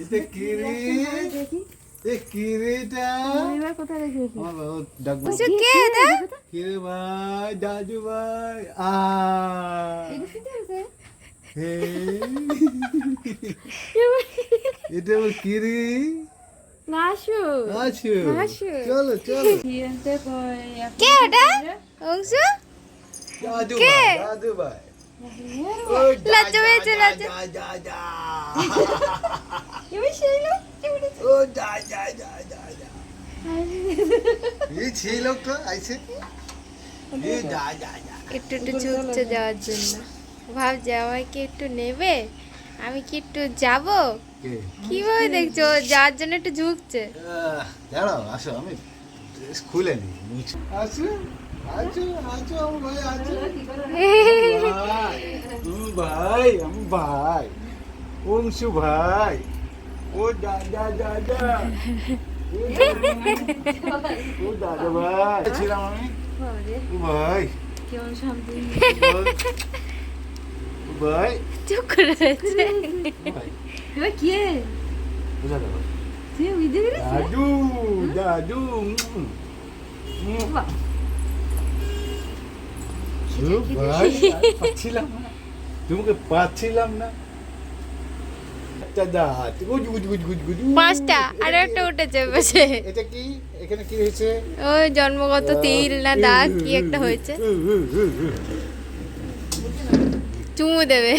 এটা কি রে? এ কি রে এটা? এবার কোথায় রেখেছি? আমার বাবা ডাকবো। কে এটা? কি রে ভাই, দাদু ভাই। এটা শুনতে আছে? হে। এটা আবার কি রে? লাশু। আছো। আছো। চলো চলো। হিরেতে কই কে এটা? অংশ? দাদু কে? ভাই, দাদু ভাই। ও লজ্জা পেয়েছে, লজ্জা। যা। এবার সেই লোক ও যা। এই সেই লোকটা আইছে। এ যা। একটু ঝুঁকছে যাওয়ার জন্য। ভাবছে আমাকে একটু নেবে, আমি কি একটু যাব? কে? কিভাবে দেখছো ও যাওয়ার জন্য একটু ঝুঁকছে? দাঁড়াও, আসো, আমি ড্রেস খুলে নিই। আসো আমার ভাই, আসো। ভাই, আমি ভাই, অংশু ভাই। ও যা। ও দাদা ভাই ছিলাম আমি। ও ভাই, কেমন শান্তি। ও ভাই, চুপ করে রয়েছে। ভাই, এবার কে? বুঝা দাও। তুই বুঝতে পেরেছিস? দাদু। বাহ, ভাই, পাচ্ছিলাম না, তোমাকে পাচ্ছিলাম না। একটা দাঁত, গুজ। পাঁচটা আর একটা উঠেছে বসে। এটা কি? এখানে কি হয়েছে? ওই জন্মগত তিল না দাগ কি একটা হয়েছে, চুমু দেবে।